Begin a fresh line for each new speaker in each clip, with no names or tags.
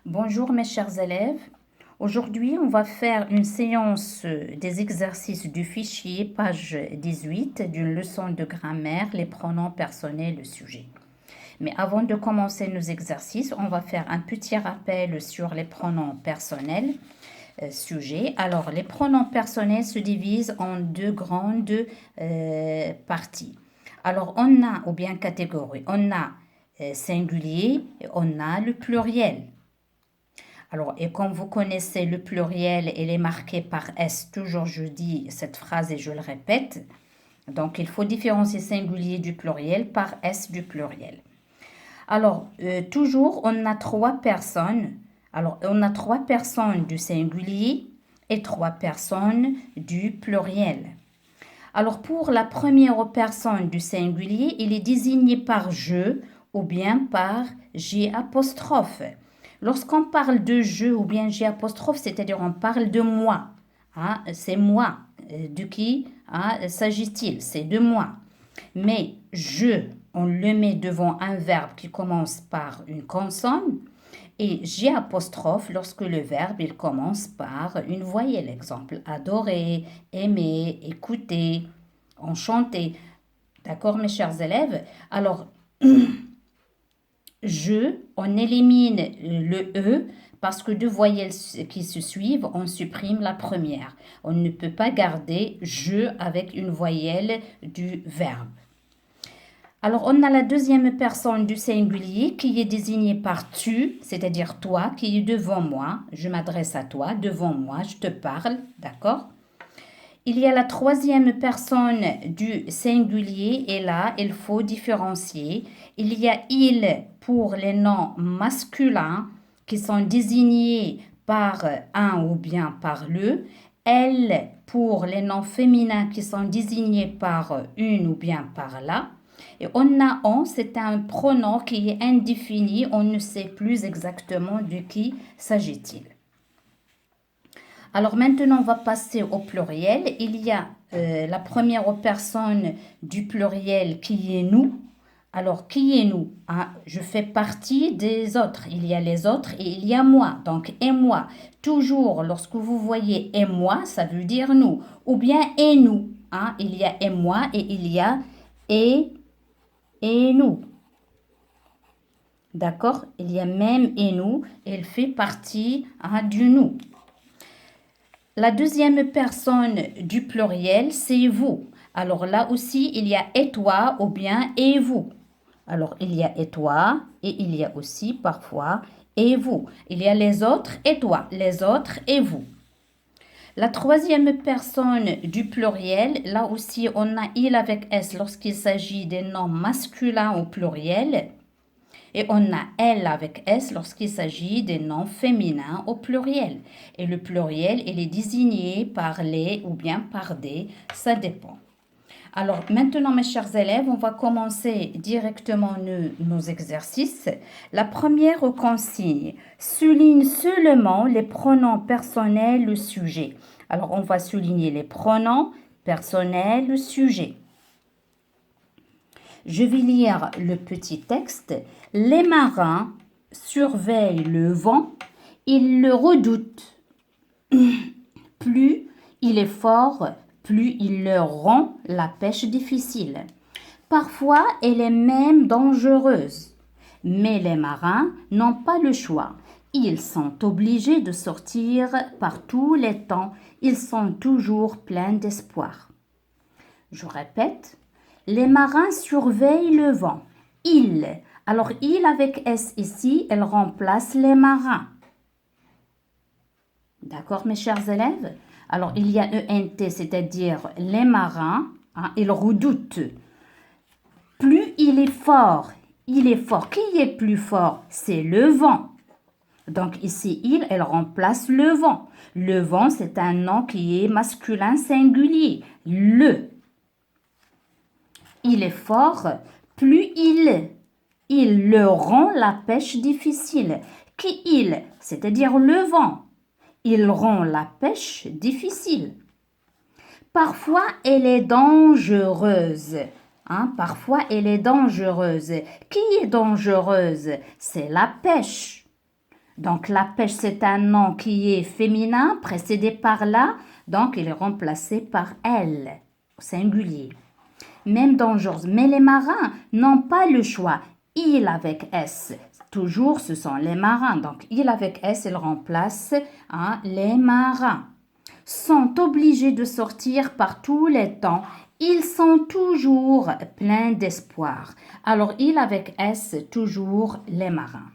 Bonjour mes chers élèves. Aujourd'hui, on va faire une séance des exercices du fichier, page 18, d'une leçon de grammaire, les pronoms personnels, le sujet. Mais avant de commencer nos exercices, on va faire un petit rappel sur les pronoms personnels, sujets. Alors, les pronoms personnels se divisent en deux grandes parties. Alors, on a, ou bien catégories, on a singulier et on a le pluriel. Alors, et comme vous connaissez le pluriel, il est marqué par S. Toujours, je dis cette phrase et je le répète. Donc, il faut différencier singulier du pluriel par S du pluriel. Alors, toujours, on a trois personnes. Alors, on a trois personnes du singulier et trois personnes du pluriel. Alors, pour la première personne du singulier, il est désigné par je ou bien par J apostrophe. Lorsqu'on parle de je ou bien J apostrophe, c'est-à-dire on parle de moi. Hein, c'est moi. De qui s'agit-il? C'est de moi. Mais je, on le met devant un verbe qui commence par une consonne. Et J apostrophe lorsque le verbe il commence par une voyelle. Exemple, adorer, aimer, écouter, enchanter. D'accord, mes chers élèves? Alors, on élimine le E parce que deux voyelles qui se suivent, on supprime la première. On ne peut pas garder je avec une voyelle du verbe. Alors, on a la deuxième personne du singulier qui est désignée par tu, c'est-à-dire toi qui est devant moi. Je m'adresse à toi, devant moi, je te parle, d'accord? Il y a la troisième personne du singulier et là, il faut différencier. Il y a il pour les noms masculins qui sont désignés par un ou bien par le. Elle pour les noms féminins qui sont désignés par une ou bien par la. Et on a on, c'est un pronom qui est indéfini, on ne sait plus exactement de qui s'agit-il. Alors maintenant, on va passer au pluriel. Il y a la première personne du pluriel qui est nous. Alors, qui est nous? Je fais partie des autres. Il y a les autres et il y a moi. Donc, et moi. Toujours, lorsque vous voyez et moi, ça veut dire nous. Ou bien et nous. Il y a et moi et il y a et nous. D'accord? Il y a même et nous. Il fait partie du nous. La deuxième personne du pluriel, c'est vous. Alors là aussi, il y a et toi ou bien et vous. Alors, il y a et toi et il y a aussi parfois et vous. Il y a les autres et toi, les autres et vous. La troisième personne du pluriel, là aussi, on a il avec S lorsqu'il s'agit des noms masculins au pluriel. Et on a elle avec S lorsqu'il s'agit des noms féminins au pluriel. Et le pluriel, il est désigné par les ou bien par des, ça dépend. Alors maintenant, mes chers élèves, on va commencer directement nos exercices. La première consigne souligne seulement les pronoms personnels, le sujet. Alors on va souligner les pronoms personnels, le sujet. Je vais lire le petit texte. Les marins surveillent le vent, ils le redoutent. Plus il est fort, plus il leur rend la pêche difficile. Parfois, elle est même dangereuse. Mais les marins n'ont pas le choix. Ils sont obligés de sortir par tous les temps. Ils sont toujours pleins d'espoir. Je répète, les marins surveillent le vent. Ils. Alors, il avec S ici, elle remplace les marins. D'accord, mes chers élèves? Alors, il y a ENT, c'est-à-dire les marins, ils redoutent. Plus il est fort, il est fort. Qui est plus fort? C'est le vent. Donc, ici, elle remplace le vent. Le vent, c'est un nom qui est masculin singulier. Le. Il est fort, plus il le rend la pêche difficile. Qui il? C'est-à-dire le vent. Il rend la pêche difficile. Parfois, elle est dangereuse. Parfois, elle est dangereuse. Qui est dangereuse? C'est la pêche. Donc, la pêche, c'est un nom qui est féminin, précédé par la, donc il est remplacé par elle, au singulier. Même dangereuse. Mais les marins n'ont pas le choix. Il avec S. Toujours, ce sont les marins. Donc, il avec S, il remplace les marins. Sont obligés de sortir par tous les temps. Ils sont toujours pleins d'espoir. Alors, il avec S, toujours les marins.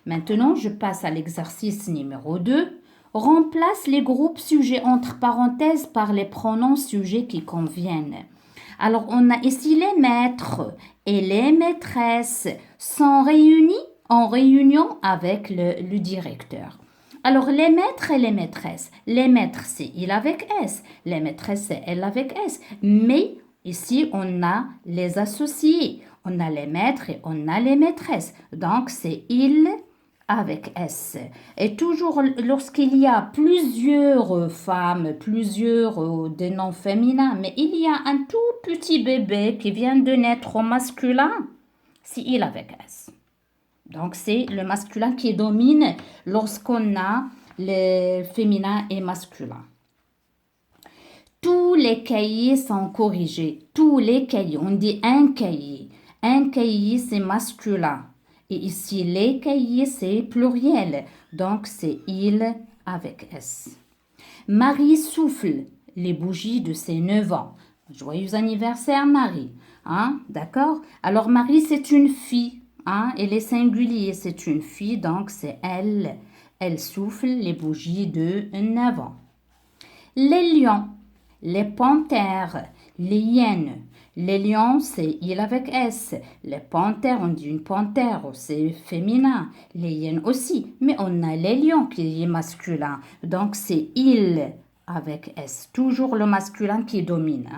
Maintenant, je passe à l'exercice numéro 2. Remplace les groupes sujets entre parenthèses par les pronoms sujets qui conviennent. Alors, on a ici les maîtres et les maîtresses sont réunis en réunion avec le directeur. Alors, les maîtres et les maîtresses. Les maîtres, c'est il avec S. Les maîtresses, c'est elle avec S. Mais ici, on a les associés. On a les maîtres et on a les maîtresses. Donc, c'est il avec S. Et toujours lorsqu'il y a plusieurs femmes, plusieurs des noms féminins, mais il y a un tout petit bébé qui vient de naître au masculin, c'est il avec S. Donc c'est le masculin qui domine lorsqu'on a les féminins et masculins. Tous les cahiers sont corrigés. Tous les cahiers, on dit un cahier. Un cahier, c'est masculin. Et ici, les cahiers, c'est pluriel. Donc, c'est il avec S. Marie souffle les bougies de ses 9 ans. Joyeux anniversaire, Marie. D'accord? Alors, Marie, c'est une fille. Elle est singulier, c'est une fille, donc c'est elle. Elle souffle les bougies de 9 ans. Les lions, les panthères, les hyènes. Les lions, c'est il avec S. Les panthères, on dit une panthère, c'est féminin. Les hyènes aussi. Mais on a les lions qui est masculin. Donc, c'est il avec S. Toujours le masculin qui domine.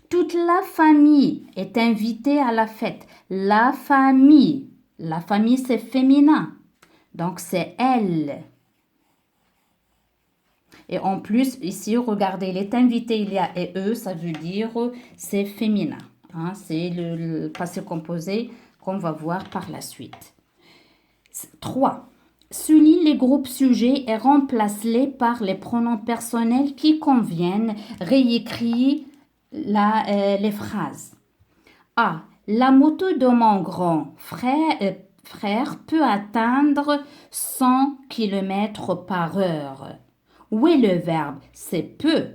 Toute la famille est invitée à la fête. La famille, c'est féminin. Donc, c'est elle. Et en plus, ici, regardez, il est invité, il y a et eux, ça veut dire c'est féminin. C'est le passé composé qu'on va voir par la suite. 3. Souligne les groupes sujets et remplace-les par les pronoms personnels qui conviennent. Réécris les phrases. A. La moto de mon grand frère peut atteindre 100 km par heure. Où est le verbe? C'est peut.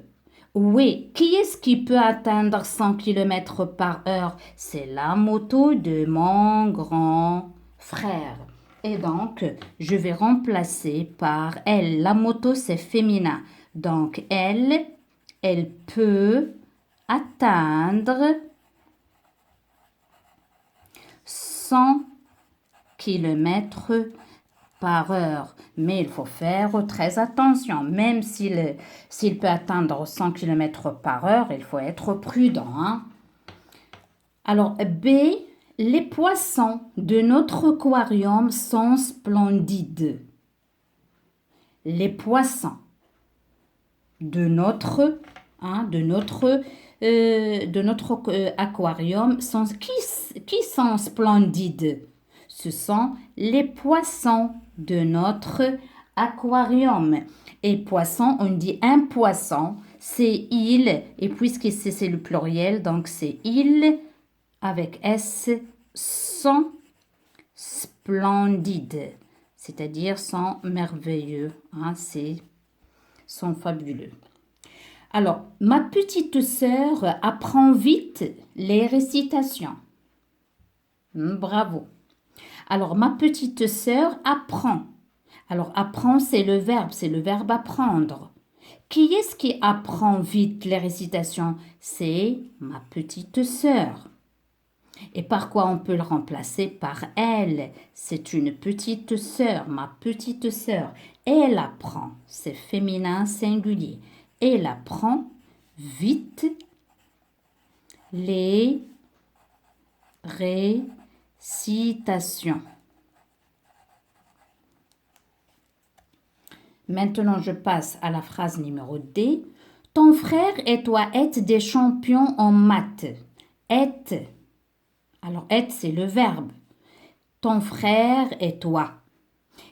Oui, qui est-ce qui peut atteindre 100 km par heure? C'est la moto de mon grand frère. Et donc, je vais remplacer par elle. La moto, c'est féminin. Donc, elle peut atteindre 100 km par heure. Mais il faut faire très attention. Même s'il peut atteindre 100 km par heure, il faut être prudent. Alors, B, les poissons de notre aquarium sont splendides. Les poissons de notre aquarium sont qui sont splendides? Ce sont les poissons de notre aquarium. Et poisson, on dit un poisson, c'est il. Et puisque c'est le pluriel, donc c'est il avec S, sont splendides. C'est-à-dire sont merveilleux. Sont fabuleux. Alors, ma petite sœur apprend vite les récitations. Bravo. Alors, ma petite sœur apprend. Alors, apprend, c'est le verbe apprendre. Qui est-ce qui apprend vite les récitations? C'est ma petite sœur. Et par quoi on peut le remplacer? Par elle. C'est une petite sœur, ma petite sœur. Elle apprend, c'est féminin singulier. Elle apprend vite les récitations. Maintenant, je passe à la phrase numéro D. Ton frère et toi êtes des champions en maths. Alors, être, c'est le verbe. Ton frère et toi.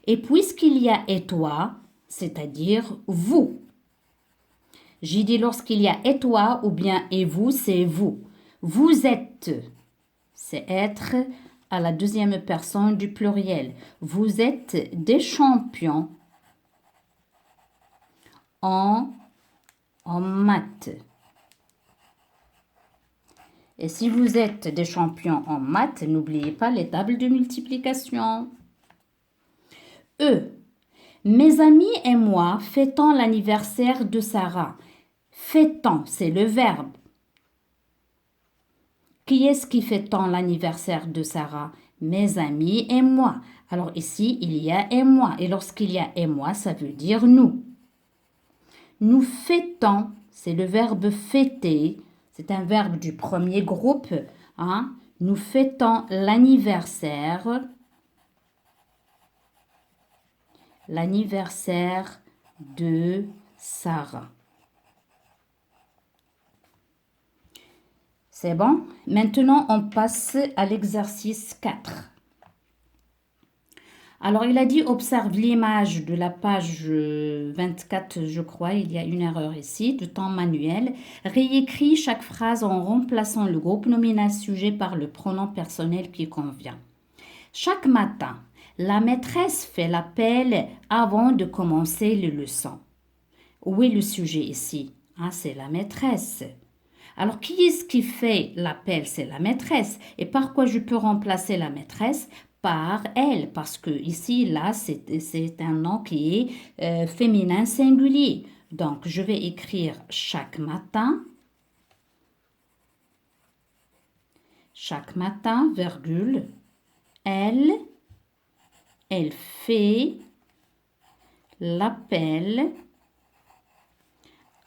Et puisqu'il y a et toi, c'est-à-dire vous. J'ai dit lorsqu'il y a et toi ou bien et vous, c'est vous. Vous êtes, c'est être à la deuxième personne du pluriel. Vous êtes des champions en, en maths. Et si vous êtes des champions en maths, n'oubliez pas les tables de multiplication. Eux, mes amis et moi fêtons l'anniversaire de Sarah. Fêtons, c'est le verbe. Qui est-ce qui fêtons l'anniversaire de Sarah? Mes amis et moi. Alors ici, il y a et moi. Et lorsqu'il y a et moi, ça veut dire nous. Nous fêtons, c'est le verbe fêter. C'est un verbe du premier groupe. Hein? Nous fêtons l'anniversaire de Sarah. C'est bon? Maintenant, on passe à l'exercice 4. Alors, il a dit, observe l'image de la page 24, je crois, il y a une erreur ici, de temps manuel. Réécris chaque phrase en remplaçant le groupe nominal sujet par le pronom personnel qui convient. Chaque matin, la maîtresse fait l'appel avant de commencer les leçons. Où est le sujet ici? Ah, c'est la maîtresse. Alors, qui est-ce qui fait l'appel? C'est la maîtresse. Et par quoi je peux remplacer la maîtresse? Par elle, parce que ici, là, c'est un nom qui est féminin singulier. Donc, je vais écrire chaque matin, virgule, elle fait l'appel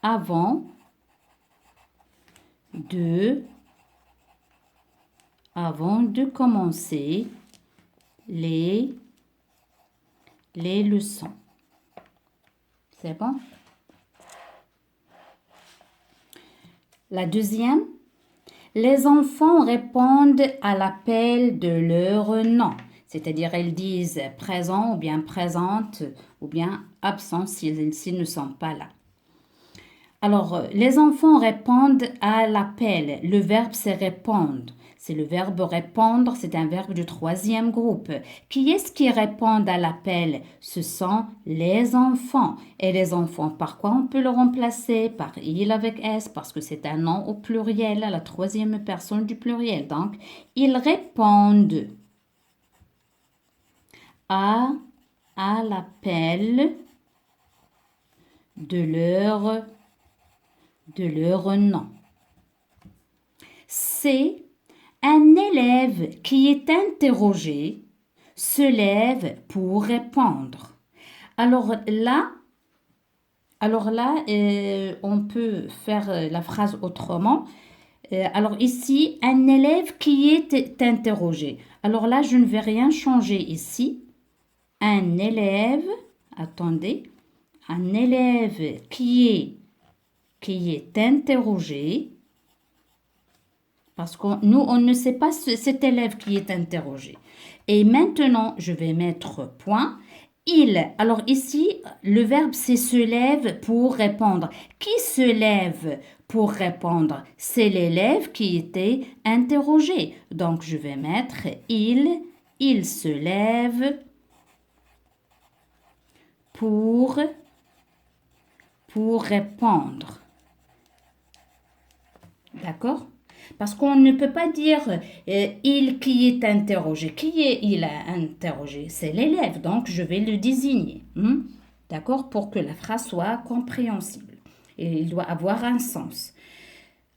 avant de commencer les leçons. C'est bon? La deuxième, les enfants répondent à l'appel de leur nom. C'est-à-dire, elles disent présent ou bien présente ou bien absent s'ils ne sont pas là. Alors, les enfants répondent à l'appel. Le verbe, c'est répondre. C'est le verbe répondre, c'est un verbe du troisième groupe. Qui est-ce qui répond à l'appel? Ce sont les enfants. Et les enfants, par quoi on peut le remplacer? Par il avec S, parce que c'est un nom au pluriel, à la troisième personne du pluriel. Donc, ils répondent à l'appel de leur nom. C'est un élève qui est interrogé se lève pour répondre. Alors là, on peut faire la phrase autrement. Alors ici, un élève qui est interrogé. Alors là, je ne vais rien changer ici. Un élève, attendez, un élève qui est interrogé, parce que nous, on ne sait pas cet élève qui est interrogé. Et maintenant, je vais mettre point. Il, alors ici, le verbe c'est se lève pour répondre. Qui se lève pour répondre? C'est l'élève qui était interrogé. Donc, je vais mettre il se lève pour répondre. D'accord? Parce qu'on ne peut pas dire il qui est interrogé. Qui est il a interrogé? C'est l'élève, donc je vais le désigner. D'accord? Pour que la phrase soit compréhensible. Et il doit avoir un sens.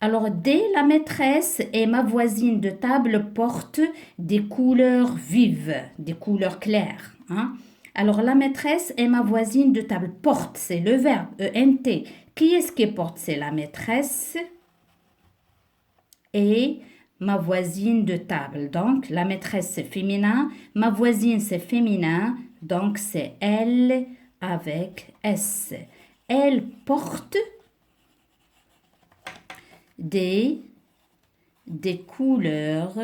Alors, dès la maîtresse et ma voisine de table portent des couleurs vives, des couleurs claires. Alors, la maîtresse et ma voisine de table portent, c'est le verbe, ENT. Qui est-ce qui porte? C'est la maîtresse et ma voisine de table. Donc, la maîtresse, c'est féminin. Ma voisine, c'est féminin. Donc, c'est elle avec S. Elle porte des couleurs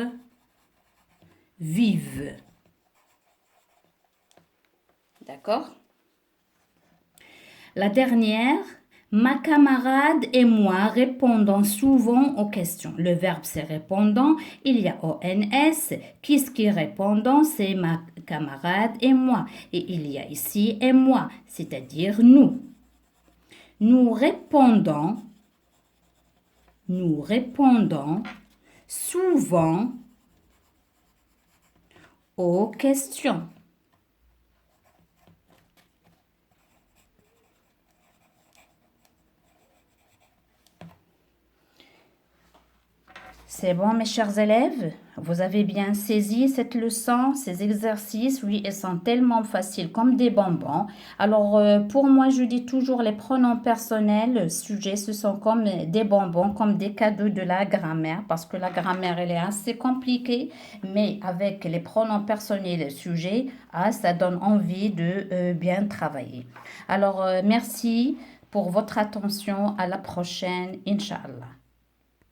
vives. D'accord? La dernière, ma camarade et moi répondons souvent aux questions. Le verbe c'est répondant, il y a ONS. Qui répondant, c'est ma camarade et moi. Et il y a ici et moi, c'est-à-dire nous. Nous répondons souvent aux questions. C'est bon, mes chers élèves? Vous avez bien saisi cette leçon, ces exercices? Oui, ils sont tellement faciles comme des bonbons. Alors, pour moi, je dis toujours les pronoms personnels, sujets, ce sont comme des bonbons, comme des cadeaux de la grammaire, parce que la grammaire, elle est assez compliquée, mais avec les pronoms personnels, sujets, ah, ça donne envie de bien travailler. Alors, merci pour votre attention. À la prochaine, Inch'Allah.